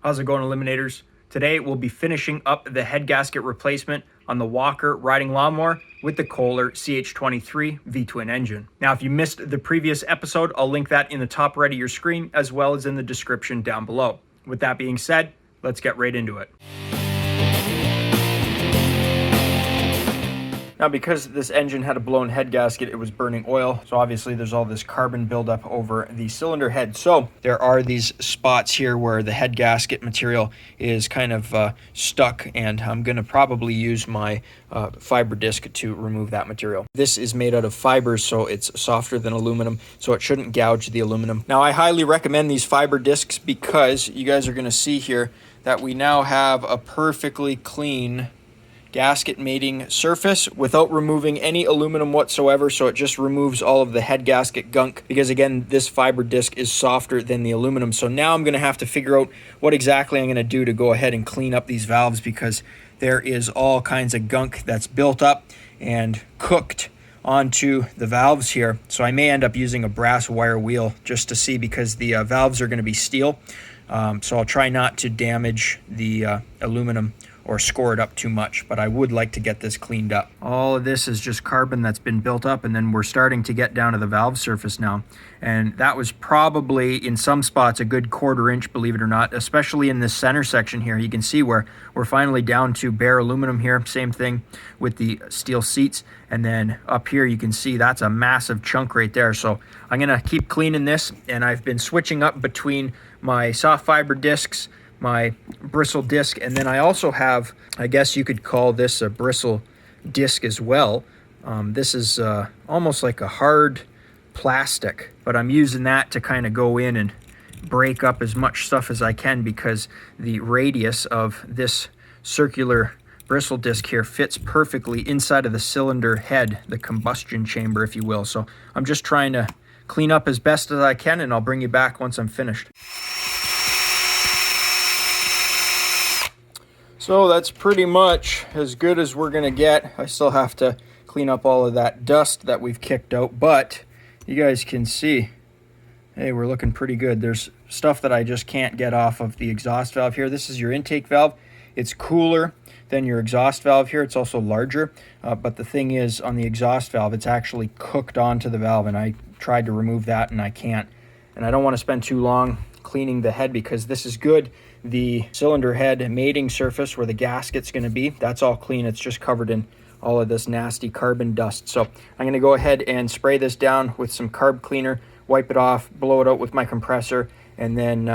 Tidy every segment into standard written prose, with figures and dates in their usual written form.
How's it going, Eliminators? Today we'll be finishing up the head gasket replacement on the Kohler Riding Lawnmower with the Kohler CH23 V-twin engine. Now, if you missed the previous episode, I'll link that in the top right of your screen as well as in the description down below. With that being said, let's get right into it. Now, because this engine had a blown head gasket, it was burning oil. So obviously there's all this carbon buildup over the cylinder head. So there are these spots here where the head gasket material is kind of stuck, and I'm gonna probably use my fiber disc to remove that material. This is made out of fibers, so it's softer than aluminum, so it shouldn't gouge the aluminum. Now, I highly recommend these fiber discs because you guys are gonna see here that we now have a perfectly clean gasket mating surface without removing any aluminum whatsoever. So it just removes all of the head gasket gunk because, again, this fiber disc is softer than the aluminum. So now I'm going to have to figure out what exactly I'm going to do to go ahead and clean up these valves, because there is all kinds of gunk that's built up and cooked onto the valves here. So I may end up using a brass wire wheel just to see, because the valves are going to be steel. So I'll try not to damage the aluminum or score it up too much, but I would like to get this cleaned up. All of this is just carbon that's been built up, and then we're starting to get down to the valve surface now. And that was probably, in some spots, a good 1/4 inch, believe it or not, especially in this center section here. You can see where we're finally down to bare aluminum here. Same thing with the steel seats. And then up here, you can see that's a massive chunk right there. So I'm gonna keep cleaning this, and I've been switching up between my soft fiber discs, my bristle disc, and then I also have, I guess you could call this a bristle disc as well. This is almost like a hard plastic, but I'm using that to kind of go in and break up as much stuff as I can, because the radius of this circular bristle disc here fits perfectly inside of the cylinder head, the combustion chamber, if you will. So I'm just trying to clean up as best as I can, and I'll bring you back once I'm finished. So that's pretty much as good as we're gonna get. I still have to clean up all of that dust that we've kicked out, but you guys can see, hey, we're looking pretty good. There's stuff that I just can't get off of the exhaust valve here. This is your intake valve. It's cooler than your exhaust valve here. It's also larger, but the thing is, on the exhaust valve, it's actually cooked onto the valve, and I tried to remove that and I can't. And I don't want to spend too long cleaning the head, because this is good. The cylinder head mating surface where the gasket's going to be, that's all clean. It's just covered in all of this nasty carbon dust. So I'm going to go ahead and spray this down with some carb cleaner, wipe it off, blow it out with my compressor, and then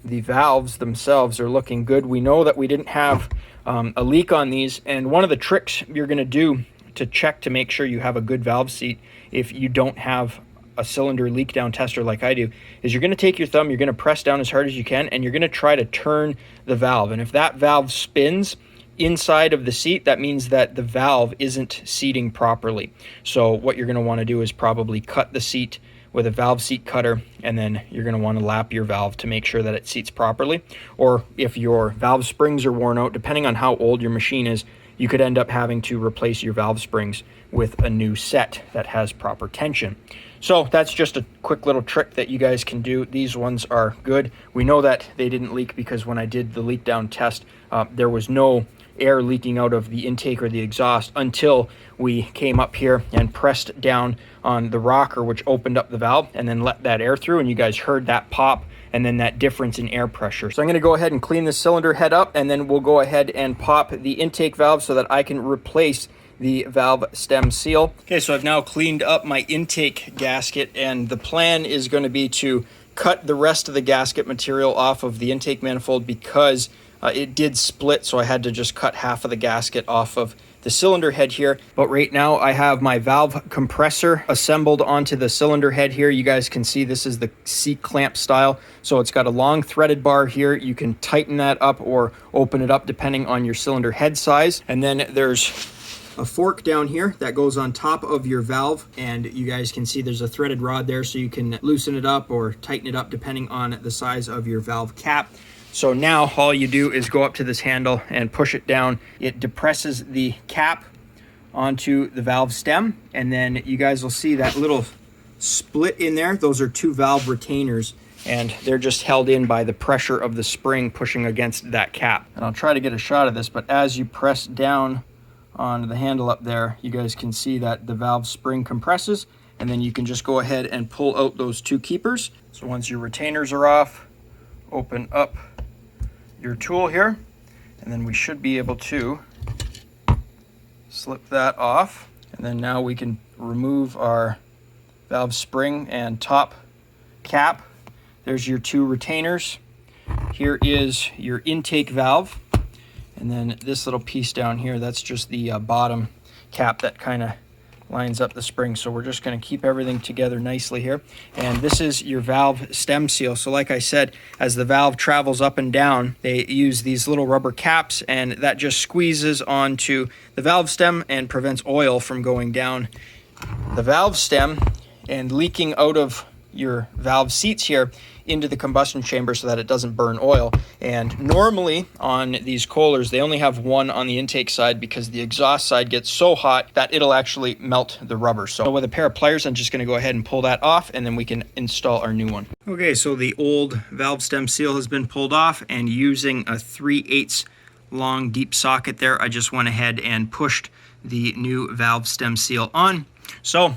the valves themselves are looking good. We know that we didn't have a leak on these, and one of the tricks you're going to do to check to make sure you have a good valve seat if you don't have a cylinder leak down tester like I do, is you're going to take your thumb, you're going to press down as hard as you can, and you're going to try to turn the valve. And if that valve spins inside of the seat, that means that the valve isn't seating properly. So what you're going to want to do is probably cut the seat with a valve seat cutter, and then you're going to want to lap your valve to make sure that it seats properly. Or if your valve springs are worn out, depending on how old your machine is, you could end up having to replace your valve springs with a new set that has proper tension. So that's just a quick little trick that you guys can do. These ones are good. We know that they didn't leak because when I did the leak down test, there was no air leaking out of the intake or the exhaust until we came up here and pressed down on the rocker, which opened up the valve and then let that air through, and you guys heard that pop and then that difference in air pressure. So I'm going to go ahead and clean the cylinder head up, and then we'll go ahead and pop the intake valve so that I can replace the valve stem seal. Okay, so I've now cleaned up my intake gasket, and the plan is going to be to cut the rest of the gasket material off of the intake manifold, because it did split, so I had to just cut half of the gasket off of the cylinder head here. But right now I have my valve compressor assembled onto the cylinder head here. You guys can see this is the C-clamp style. So it's got a long threaded bar here. You can tighten that up or open it up depending on your cylinder head size. And then there's a fork down here that goes on top of your valve, and you guys can see there's a threaded rod there, so you can loosen it up or tighten it up depending on the size of your valve cap. So now all you do is go up to this handle and push it down. It depresses the cap onto the valve stem, and then you guys will see that little split in there. Those are 2 valve retainers, and they're just held in by the pressure of the spring pushing against that cap. And I'll try to get a shot of this, but as you press down on the handle up there, you guys can see that the valve spring compresses, and then you can just go ahead and pull out those two keepers. So once your retainers are off, open up your tool here, and then we should be able to slip that off. And then now we can remove our valve spring and top cap. There's your two retainers. Here is your intake valve. And then this little piece down here, that's just the bottom cap that kind of lines up the spring. So we're just going to keep everything together nicely here. And this is your valve stem seal. So like I said, as the valve travels up and down, they use these little rubber caps, and that just squeezes onto the valve stem and prevents oil from going down the valve stem and leaking out of your valve seats here into the combustion chamber so that it doesn't burn oil. And normally on these Kohlers, they only have one on the intake side because the exhaust side gets so hot that it'll actually melt the rubber. So with a pair of pliers, I'm just going to go ahead and pull that off, and then we can install our new one. Okay, so the old valve stem seal has been pulled off, and using a 3/8 long deep socket there, I just went ahead and pushed the new valve stem seal on. So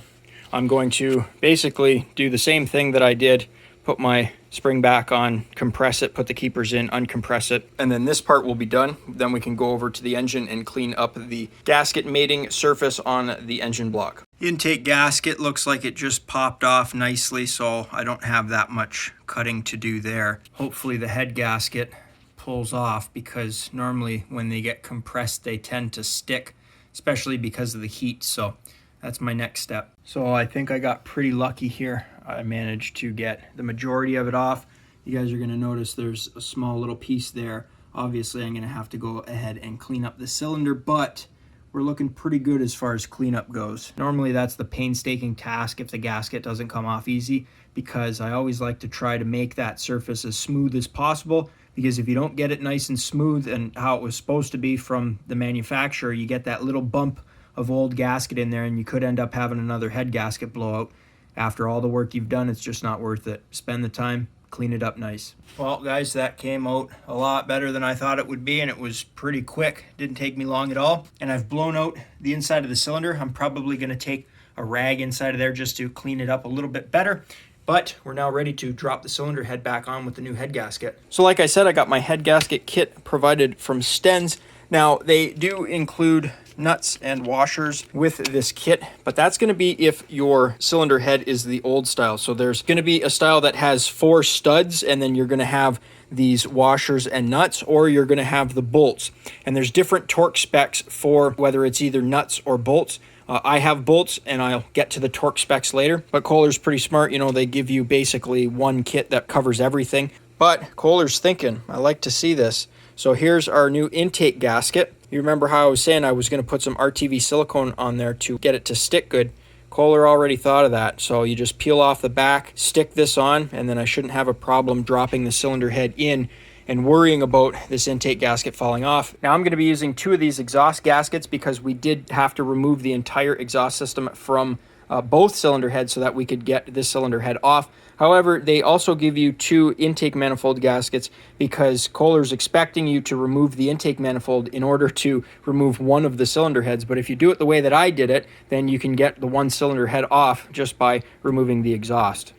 I'm going to basically do the same thing that I did, put my spring back on, compress it, put the keepers in, uncompress it, and then this part will be done. Then we can go over to the engine and clean up the gasket mating surface on the engine block. Intake gasket looks like it just popped off nicely, so I don't have that much cutting to do there. Hopefully the head gasket pulls off, because normally when they get compressed they tend to stick, especially because of the heat. So that's my next step. So I think I got pretty lucky here. I managed to get the majority of it off. You guys are going to notice there's a small little piece there. Obviously I'm going to have to go ahead and clean up the cylinder, but we're looking pretty good as far as cleanup goes. Normally that's the painstaking task if the gasket doesn't come off easy, because I always like to try to make that surface as smooth as possible, because if you don't get it nice and smooth and how it was supposed to be from the manufacturer, you get that little bump of old gasket in there, and you could end up having another head gasket blowout. After all the work you've done, it's just not worth it. Spend the time, clean it up nice. Well guys, that came out a lot better than I thought it would be, and it was pretty quick. Didn't take me long at all. And I've blown out the inside of the cylinder. I'm probably going to take a rag inside of there just to clean it up a little bit better. But we're now ready to drop the cylinder head back on with the new head gasket. So like I said, I got my head gasket kit provided from STENS. Now they do include nuts and washers with this kit, but that's going to be if your cylinder head is the old style. So there's going to be a style that has 4 studs, and then you're going to have these washers and nuts, or you're going to have the bolts. And there's different torque specs for whether it's either nuts or bolts. I have bolts, and I'll get to the torque specs later, but Kohler's pretty smart. You know, they give you basically one kit that covers everything. But Kohler's thinking, I like to see this. So here's our new intake gasket. You remember how I was saying I was going to put some RTV silicone on there to get it to stick good. Kohler already thought of that. So you just peel off the back, stick this on, and then I shouldn't have a problem dropping the cylinder head in and worrying about this intake gasket falling off. Now I'm going to be using 2 of these exhaust gaskets, because we did have to remove the entire exhaust system from both cylinder heads so that we could get this cylinder head off. However, they also give you 2 intake manifold gaskets, because Kohler's expecting you to remove the intake manifold in order to remove one of the cylinder heads. But if you do it the way that I did it, then you can get the one cylinder head off just by removing the exhaust.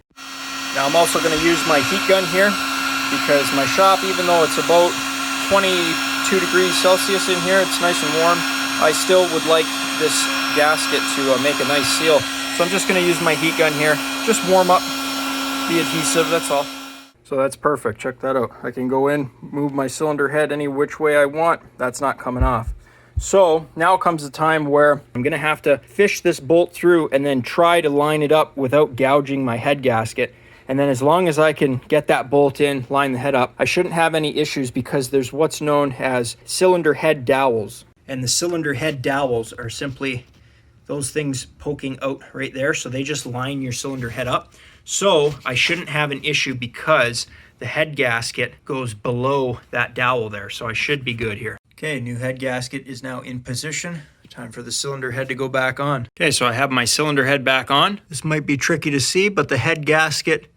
Now I'm also going to use my heat gun here, because my shop, even though it's about 22 degrees Celsius in here, it's nice and warm, I still would like this gasket to make a nice seal. So I'm just going to use my heat gun here, just warm up the adhesive, that's all. So that's perfect, check that out. I can go in, move my cylinder head any which way I want, that's not coming off. So now comes the time where I'm going to have to fish this bolt through and then try to line it up without gouging my head gasket. And then as long as I can get that bolt in, line the head up, I shouldn't have any issues, because there's what's known as cylinder head dowels. And the cylinder head dowels are simply those things poking out right there. So they just line your cylinder head up. So I shouldn't have an issue, because the head gasket goes below that dowel there. So I should be good here. Okay, new head gasket is now in position. Time for the cylinder head to go back on. Okay, so I have my cylinder head back on. This might be tricky to see, but the head gasket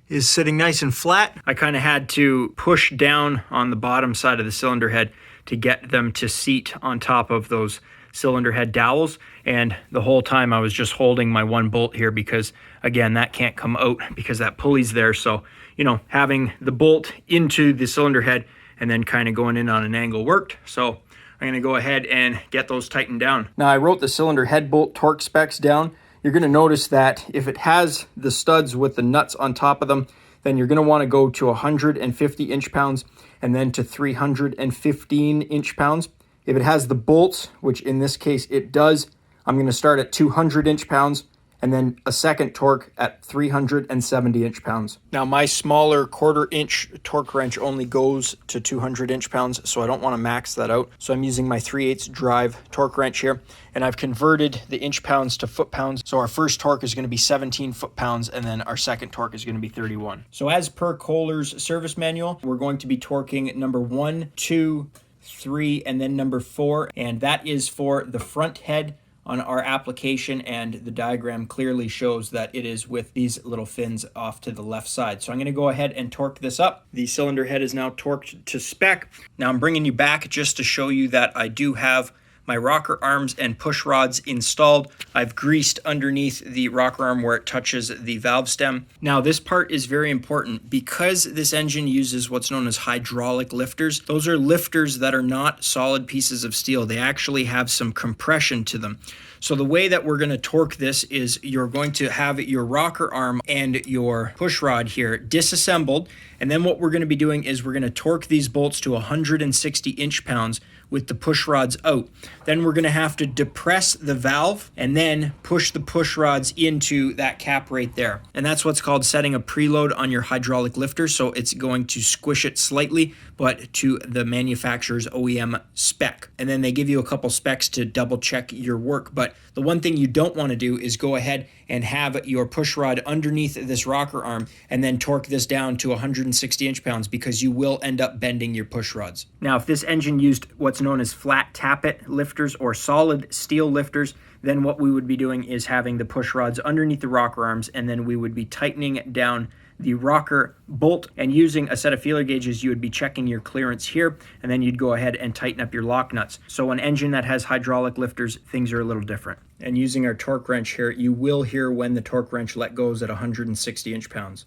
is sitting nice and flat. I kind of had to push down on the bottom side of the cylinder head to get them to seat on top of those cylinder head dowels, and the whole time I was just holding my one bolt here because, again, that can't come out because that pulley's there. So, you know, having the bolt into the cylinder head and then kind of going in on an angle worked. So I'm going to go ahead and get those tightened down. Now, I wrote the cylinder head bolt torque specs down. You're going to notice that if it has the studs with the nuts on top of them, then you're going to want to go to 150 inch-pounds and then to 315 inch-pounds. If it has the bolts, which in this case it does, I'm going to start at 200 inch-pounds and then a second torque at 370 inch-pounds. Now, my smaller 1/4 inch torque wrench only goes to 200 inch-pounds, so I don't want to max that out. So I'm using my 3/8 drive torque wrench here, and I've converted the inch-pounds to foot-pounds. So our first torque is going to be 17 foot-pounds, and then our second torque is going to be 31. So as per Kohler's service manual, we're going to be torquing number 1, 2, 3, and then number 4, and that is for the front head on our application, and the diagram clearly shows that it is with these little fins off to the left side. So I'm going to go ahead and torque this up. The cylinder head is now torqued to spec. Now I'm bringing you back just to show you that I do have my rocker arms and push rods installed. I've greased underneath the rocker arm where it touches the valve stem. Now this part is very important because this engine uses what's known as hydraulic lifters. Those are lifters that are not solid pieces of steel. They actually have some compression to them. So the way that we're going to torque this is you're going to have your rocker arm and your push rod here disassembled. And then what we're going to be doing is we're going to torque these bolts to 160 inch-pounds with the push rods out. Then we're going to have to depress the valve and then push the push rods into that cap right there. And that's what's called setting a preload on your hydraulic lifter. So it's going to squish it slightly, but to the manufacturer's OEM spec. And then they give you a couple specs to double check your work. But the one thing you don't want to do is go ahead and have your push rod underneath this rocker arm and then torque this down to 160 inch-pounds because you will end up bending your push rods. Now, if this engine used what's known as flat tappet lifters or solid steel lifters, then what we would be doing is having the push rods underneath the rocker arms, and then we would be tightening down the rocker bolt, and using a set of feeler gauges, you would be checking your clearance here, and then you'd go ahead and tighten up your lock nuts. So an engine that has hydraulic lifters, things are a little different. And using our torque wrench here, you will hear when the torque wrench let goes at 160 inch-pounds.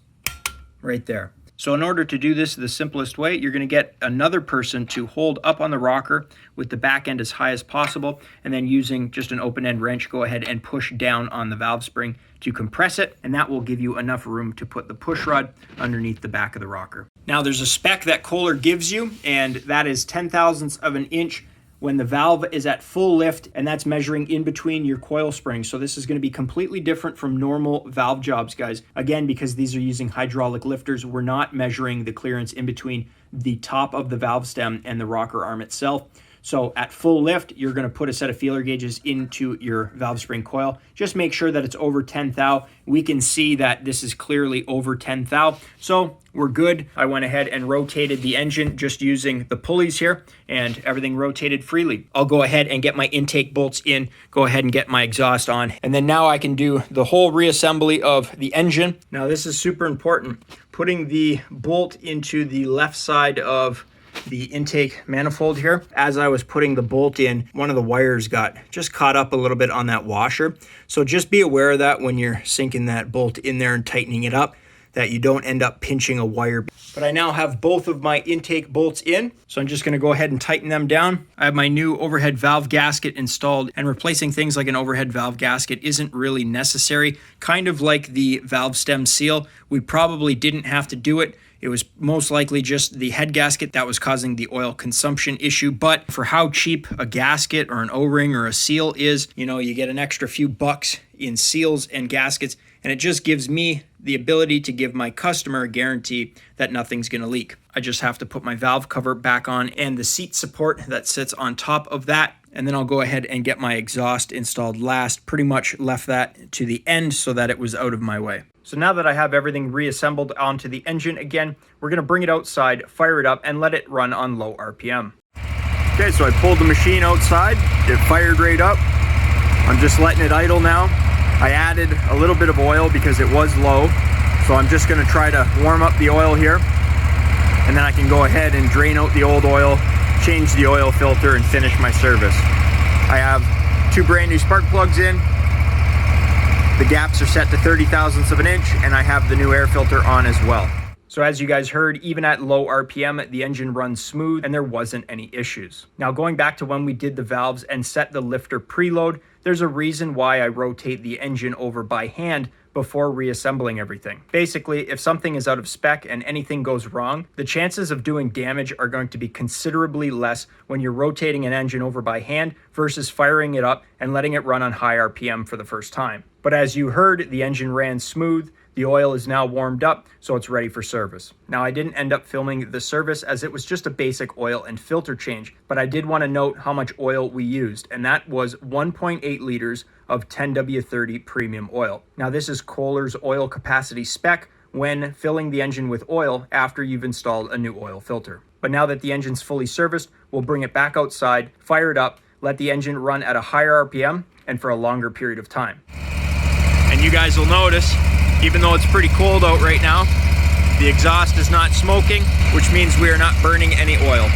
Right there. So in order to do this the simplest way, you're going to get another person to hold up on the rocker with the back end as high as possible, and then using just an open end wrench, go ahead and push down on the valve spring to compress it, and that will give you enough room to put the push rod underneath the back of the rocker. Now there's a spec that Kohler gives you, and that is 0.010 of an inch when the valve is at full lift, and that's measuring in between your coil springs. So this is going to be completely different from normal valve jobs, guys. Again, because these are using hydraulic lifters, we're not measuring the clearance in between the top of the valve stem and the rocker arm itself. So at full lift, you're going to put a set of feeler gauges into your valve spring coil. Just make sure that it's over 10 thou. We can see that this is clearly over 10 thou. So we're good. I went ahead and rotated the engine just using the pulleys here, and everything rotated freely. I'll go ahead and get my intake bolts in, go ahead and get my exhaust on, and then now I can do the whole reassembly of the engine. Now this is super important. Putting the bolt into the left side of the intake manifold here. As I was putting the bolt in, one of the wires got just caught up a little bit on that washer. So just be aware of that when you're sinking that bolt in there and tightening it up, that you don't end up pinching a wire. But I now have both of my intake bolts in, so I'm just going to go ahead and tighten them down. I have my new overhead valve gasket installed, and replacing things like an overhead valve gasket isn't really necessary. Kind of like the valve stem seal, we probably didn't have to do it. It was most likely just the head gasket that was causing the oil consumption issue. But for how cheap a gasket or an O-ring or a seal is, you know, you get an extra few bucks in seals and gaskets, and it just gives me the ability to give my customer a guarantee that nothing's going to leak. I just have to put my valve cover back on and the seat support that sits on top of that. And then I'll go ahead and get my exhaust installed last. Pretty much left that to the end so that it was out of my way. So now that I have everything reassembled onto the engine again, we're going to bring it outside, fire it up, and let it run on low RPM. Okay, so I pulled the machine outside. It fired right up. I'm just letting it idle now. I added a little bit of oil because it was low. So I'm just gonna try to warm up the oil here, and then I can go ahead and drain out the old oil, change the oil filter, and finish my service. I have 2 brand new spark plugs in. The gaps are set to 30 thousandths of an inch, and I have the new air filter on as well. So as you guys heard, even at low RPM, the engine runs smooth and there wasn't any issues. Now going back to when we did the valves and set the lifter preload, there's a reason why I rotate the engine over by hand before reassembling everything. Basically, if something is out of spec and anything goes wrong, the chances of doing damage are going to be considerably less when you're rotating an engine over by hand versus firing it up and letting it run on high RPM for the first time. But as you heard, the engine ran smooth. The oil is now warmed up, so it's ready for service. Now, I didn't end up filming the service as it was just a basic oil and filter change, but I did want to note how much oil we used, and that was 1.8 liters of 10W30 premium oil. Now, this is Kohler's oil capacity spec when filling the engine with oil after you've installed a new oil filter. But now that the engine's fully serviced, we'll bring it back outside, fire it up, let the engine run at a higher RPM and for a longer period of time. And you guys will notice, even though it's pretty cold out right now, the exhaust is not smoking, which means we are not burning any oil.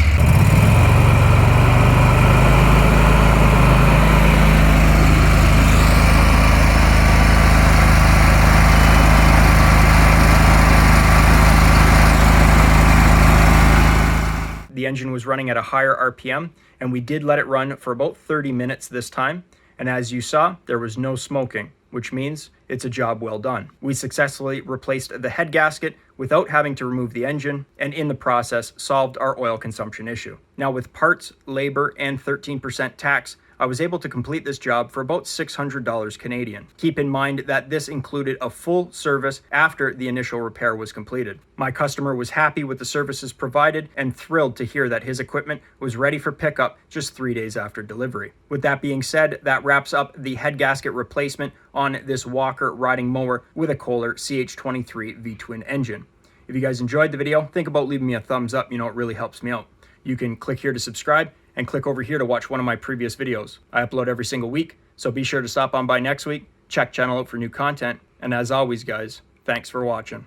The engine was running at a higher RPM, and we did let it run for about 30 minutes this time. And as you saw, there was no smoking, which means it's a job well done. We successfully replaced the head gasket without having to remove the engine, and in the process solved our oil consumption issue. Now with parts, labor, and 13% tax, I was able to complete this job for about $600 Canadian. Keep in mind that this included a full service after the initial repair was completed. My customer was happy with the services provided and thrilled to hear that his equipment was ready for pickup just 3 days after delivery. With that being said, that wraps up the head gasket replacement on this Kohler riding mower with a Kohler CH23 V-twin engine. If you guys enjoyed the video, think about leaving me a thumbs up. You know, it really helps me out. You can click here to subscribe and click over here to watch one of my previous videos. I upload every single week, so be sure to stop on by next week, check channel out for new content, and as always guys, thanks for watching.